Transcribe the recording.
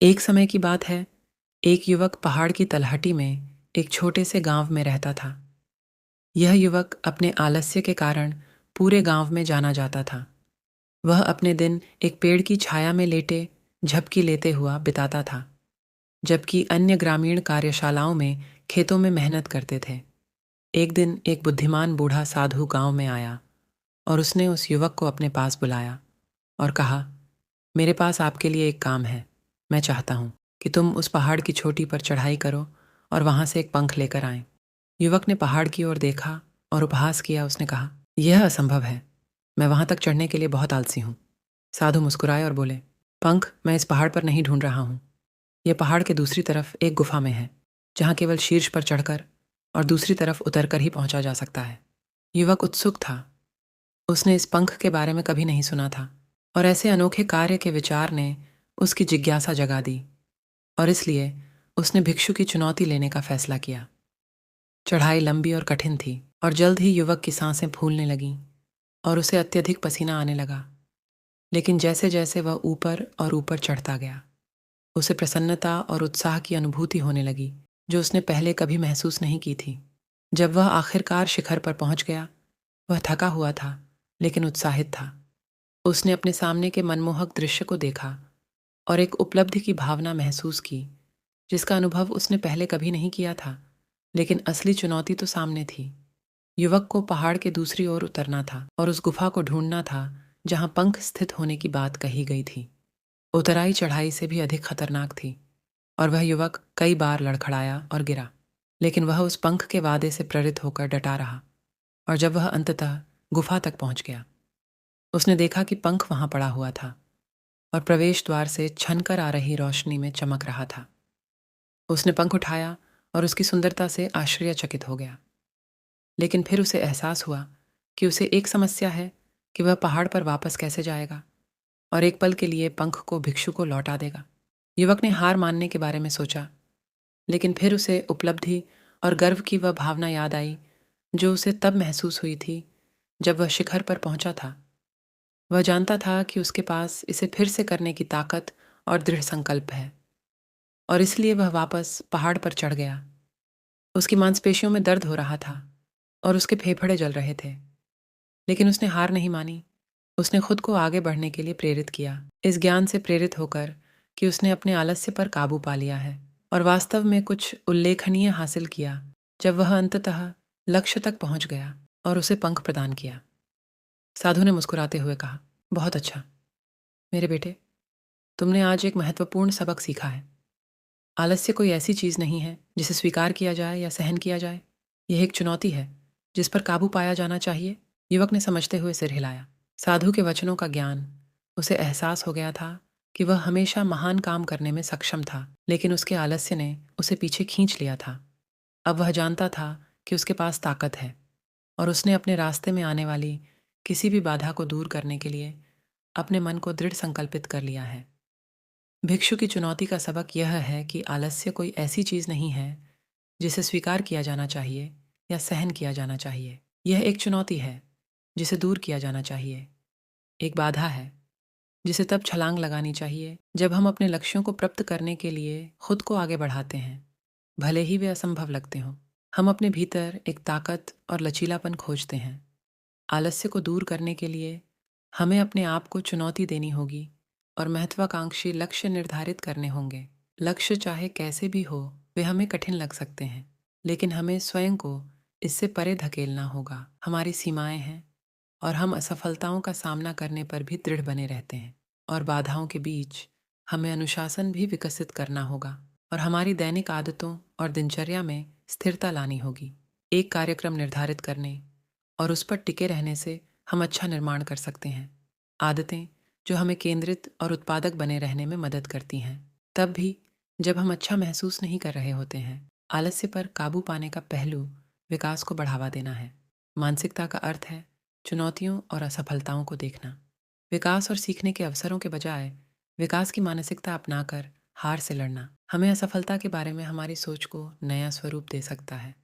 एक समय की बात है, एक युवक पहाड़ की तलहटी में एक छोटे से गांव में रहता था। यह युवक अपने आलस्य के कारण पूरे गांव में जाना जाता था। वह अपने दिन एक पेड़ की छाया में लेटे झपकी लेते हुआ बिताता था, जबकि अन्य ग्रामीण कार्यशालाओं में खेतों में मेहनत करते थे। एक दिन एक बुद्धिमान बूढ़ा साधु गांव में आया और उसने उस युवक को अपने पास बुलाया और कहा, मेरे पास आपके लिए एक काम है। मैं चाहता हूँ कि तुम उस पहाड़ की चोटी पर चढ़ाई करो और वहां से एक पंख लेकर आए। युवक ने पहाड़ की ओर देखा और उपहास किया। उसने कहा, यह असंभव है। मैं वहां तक चढ़ने के लिए बहुत आलसी हूँ। साधु मुस्कुराए और बोले, पंख मैं इस पहाड़ पर नहीं ढूंढ रहा हूँ। यह पहाड़ के दूसरी तरफ एक गुफा में है, जहाँ केवल शीर्ष पर चढ़कर और दूसरी तरफ उतरकर ही पहुंचा जा सकता है। युवक उत्सुक था। उसने इस पंख के बारे में कभी नहीं सुना था और ऐसे अनोखे कार्य के विचार ने उसकी जिज्ञासा जगा दी, और इसलिए उसने भिक्षु की चुनौती लेने का फैसला किया। चढ़ाई लंबी और कठिन थी और जल्द ही युवक की सांसें फूलने लगीं और उसे अत्यधिक पसीना आने लगा। लेकिन जैसे जैसे वह ऊपर और ऊपर चढ़ता गया, उसे प्रसन्नता और उत्साह की अनुभूति होने लगी, जो उसने पहले कभी महसूस नहीं की थी। जब वह आखिरकार शिखर पर पहुंच गया, वह थका हुआ था लेकिन उत्साहित था। उसने अपने सामने के मनमोहक दृश्य को देखा और एक उपलब्धि की भावना महसूस की, जिसका अनुभव उसने पहले कभी नहीं किया था। लेकिन असली चुनौती तो सामने थी। युवक को पहाड़ के दूसरी ओर उतरना था और उस गुफा को ढूंढना था जहां पंख स्थित होने की बात कही गई थी। उतराई चढ़ाई से भी अधिक खतरनाक थी और वह युवक कई बार लड़खड़ाया और गिरा, लेकिन वह उस पंख के वादे से प्रेरित होकर डटा रहा। और जब वह अंततः गुफा तक पहुंच गया, उसने देखा कि पंख वहां पड़ा हुआ था और प्रवेश द्वार से छनकर आ रही रोशनी में चमक रहा था। उसने पंख उठाया और उसकी सुंदरता से आश्चर्यचकित हो गया। लेकिन फिर उसे एहसास हुआ कि उसे एक समस्या है कि वह पहाड़ पर वापस कैसे जाएगा और एक पल के लिए पंख को भिक्षु को लौटा देगा। युवक ने हार मानने के बारे में सोचा, लेकिन फिर उसे उपलब्धि और गर्व की वह भावना याद आई जो उसे तब महसूस हुई थी जब वह शिखर पर पहुंचा था। वह जानता था कि उसके पास इसे फिर से करने की ताकत और दृढ़ संकल्प है, और इसलिए वह वापस पहाड़ पर चढ़ गया। उसकी मांसपेशियों में दर्द हो रहा था और उसके फेफड़े जल रहे थे, लेकिन उसने हार नहीं मानी। उसने खुद को आगे बढ़ने के लिए प्रेरित किया, इस ज्ञान से प्रेरित होकर कि उसने अपने आलस्य पर काबू पा लिया है और वास्तव में कुछ उल्लेखनीय हासिल किया जब वह अंततः लक्ष्य तक पहुंच गया और उसे पंख प्रदान किया। साधु ने मुस्कुराते हुए कहा, बहुत अच्छा मेरे बेटे, तुमने आज एक महत्वपूर्ण सबक सीखा है। आलस्य कोई ऐसी चीज नहीं है जिसे स्वीकार किया जाए या सहन किया जाए। यह एक चुनौती है जिस पर काबू पाया जाना चाहिए। युवक ने समझते हुए सिर हिलाया। साधु के वचनों का ज्ञान, उसे एहसास हो गया था कि वह हमेशा महान काम करने में सक्षम था, लेकिन उसके आलस्य ने उसे पीछे खींच लिया था। अब वह जानता था कि उसके पास ताकत है और उसने अपने रास्ते में आने वाली किसी भी बाधा को दूर करने के लिए अपने मन को दृढ़ संकल्पित कर लिया है। भिक्षु की चुनौती का सबक यह है कि आलस्य कोई ऐसी चीज नहीं है जिसे स्वीकार किया जाना चाहिए या सहन किया जाना चाहिए। यह एक चुनौती है जिसे दूर किया जाना चाहिए, एक बाधा है जिसे तब छलांग लगानी चाहिए जब हम अपने लक्ष्यों को प्राप्त करने के लिए खुद को आगे बढ़ाते हैं, भले ही वे असंभव लगते हों। हम अपने भीतर एक ताकत और लचीलापन खोजते हैं। आलस्य को दूर करने के लिए हमें अपने आप को चुनौती देनी होगी और महत्वाकांक्षी लक्ष्य निर्धारित करने होंगे। लक्ष्य चाहे कैसे भी हो, वे हमें कठिन लग सकते हैं, लेकिन हमें स्वयं को इससे परे धकेलना होगा। हमारी सीमाएं हैं और हम असफलताओं का सामना करने पर भी दृढ़ बने रहते हैं, और बाधाओं के बीच हमें अनुशासन भी विकसित करना होगा और हमारी दैनिक आदतों और दिनचर्या में स्थिरता लानी होगी। एक कार्यक्रम निर्धारित करने और उस पर टिके रहने से हम अच्छा निर्माण कर सकते हैं। आदतें जो हमें केंद्रित और उत्पादक बने रहने में मदद करती हैं, तब भी जब हम अच्छा महसूस नहीं कर रहे होते हैं। आलस्य पर काबू पाने का पहलू विकास को बढ़ावा देना है। मानसिकता का अर्थ है चुनौतियों और असफलताओं को देखना। विकास और सीखने के अवसरों के बजाय विकास की मानसिकता अपनाकर हार से लड़ना हमें असफलता के बारे में हमारी सोच को नया स्वरूप दे सकता है।